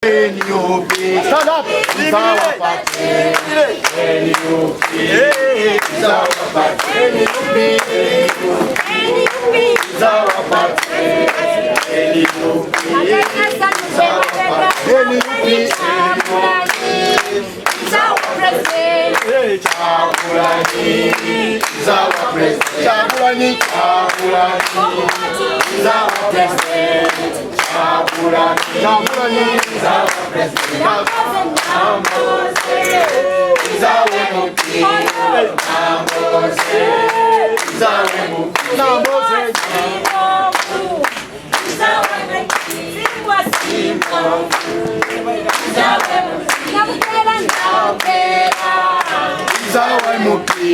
NUP, stand up. It's our party. NUP, it's our party. NUP, it's our party. NUP, it's our party. NUP, it's our president. Chagulani, it's our president. Chagulani, it's our president. Chagulani, is our president. Nambose is our MP. Nambose is our MP. Nambose is our MP. Is our MP.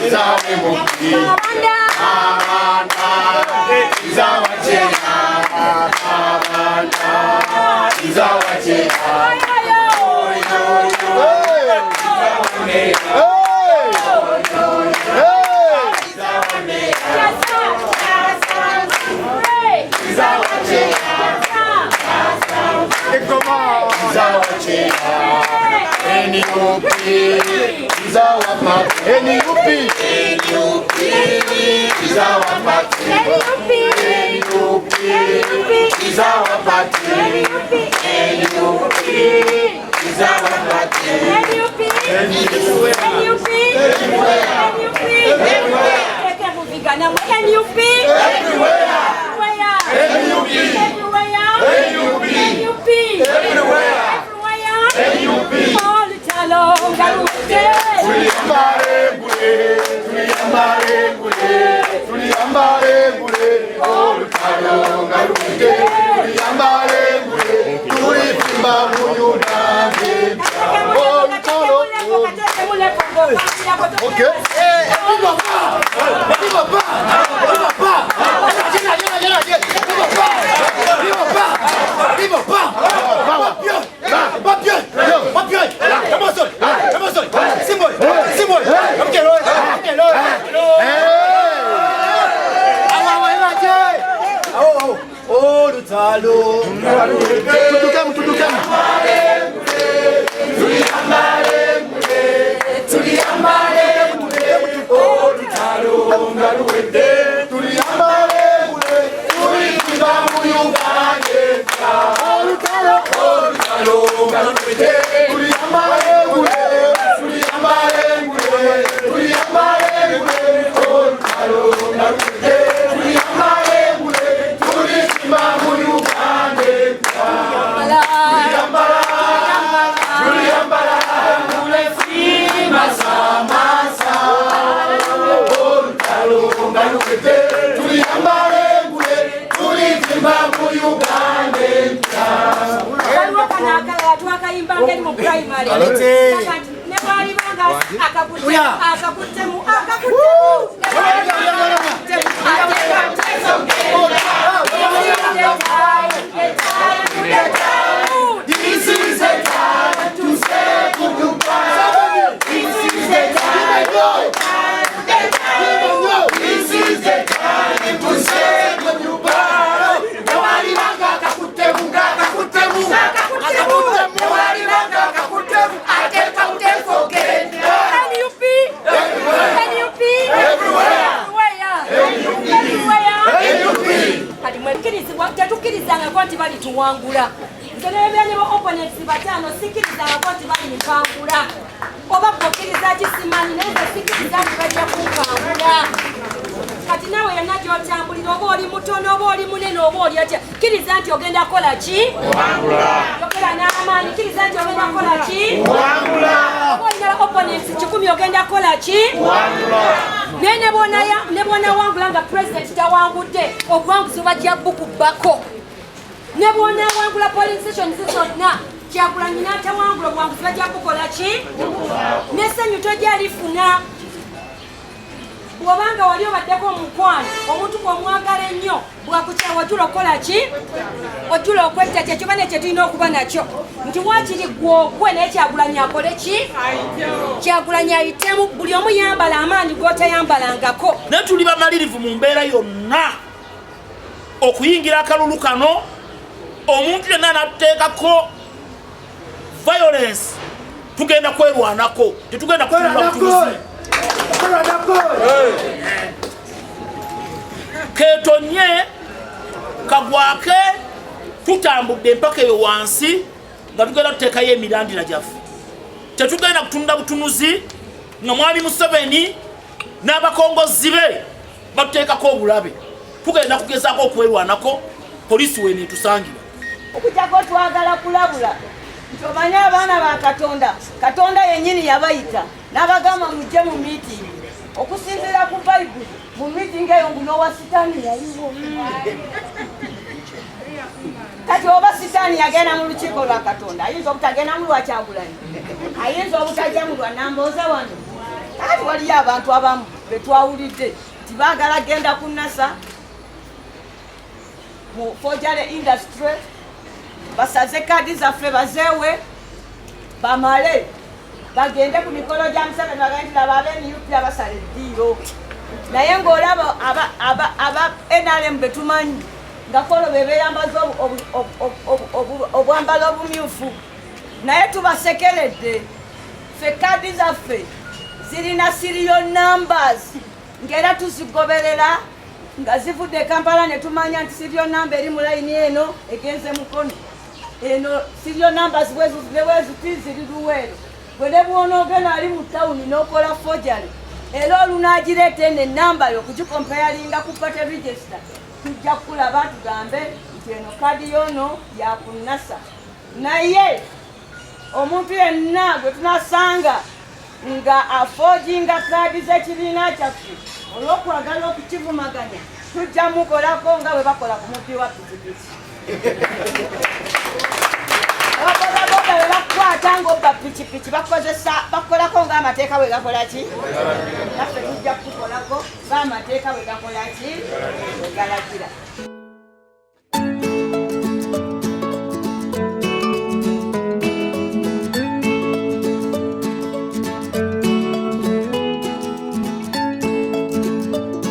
Is our MP. Is our chair. Is our chair. NUP is our party. NUP is our party. NUP is our party. NUP is our party. NUP okay. Tuwangula nzolebya ne opponents batano sikiriza aboti bali mpangula oba kokiriza kisimani neze sikiriza bajja kumpangula kati nawe yanajo otambulira oba oli mutono oba oli munene oba oli atya kiriza nti ogenda kola ki kuwangula yogera n'amaanyi kiriza nti ogenda kola ki kuwangula oba olina opponents 10 ogenda kola ki kuwangula ne bona wangula nga president tawangudde obuwanguzi bajja bukubako ne bona wangula polling station zizonna Kyagulanyi n'atawangula obuwanguzi bajja kukola ki n'essanyu togyalifuna bw'obanga wali obaddeko omukwano omuntu gw'omwagala ennyo bwakukyawa ojjula okukola ki ojjula okwetta kyekyo bane kye tulina okuba nakyo nti waakiri gw'ogwe naye Kyagulanyi akole ki Kyagulanyi ayitemu buli omu yambala amaanyi g'otayambalangako naye tuli bamalirivu mu mbeera yonna okuyingira akalulu kano omuntu yenna natuteekako violence tugenda kwerwanako tetugenda kutunula butunuzi ketonye kagwake tutambudde empaka eyo wansi nga tugenda tuteekayo emirandira gyaffe tetugenda kutunda butunuzi nga mwami Museveni n'abakongozi be batuteekako obulabe tugenda kugezaako okwerwanako poliisi weene etusangira okujjako twagala kulabula nti omanye abaana ba Katonda yennyini yabayita n'abagamba mujje mu miitingi okusinziira ku Bayibuli mu miitingi eyo nguno wa Sitaani yaliwo kati oba Sitaani yagenda mu lukiiko lwa Katonda ayinza obutagenda mu lwa Kyagulanyi ayinza obutajja mu lwa Nambooza wano kati waliyo abantu abamu betwawulidde nti baagala genda ku NASA mu forgery industry basaze kaadi zaffe bazeewe bamale bagende ku mikolo gya Museveni bagende laba NUP abasala eddiiro naye ng'olaba aba NRM betumanyi nga kolo bebeeyambaza obwambalo obumyufu naye tubasekeredde ffe kaadi zaffe zirina serial numbers ng'era tuzigoberera nga zivudde Kampala ne tumanya nti serial number eri mu layini eno egenze mukono eno serial numbers bweziti ziri Luweero bwe ne bwonoogenda ali mu tawuni n'okola forgery era olunaagireeta eno enamba yo okugikompeyalinga ku party register tujja kulaba tugambe nti eno kaadi yono yaku NASA naye omuntu yenna gwe tunasanga nga aforginga kaadi z'ekibiina kyaffe olw'okwagala okukivumaganya tujja mukolako nga bwe bakola ku mubbi wa pikipiki ababodaboda bwe bakwata ng'obba pikipiki bakolako ng'amateeka bwe gakola ki naffe tujja kukolako ng'amateeka bwe gakola ki bwe galagira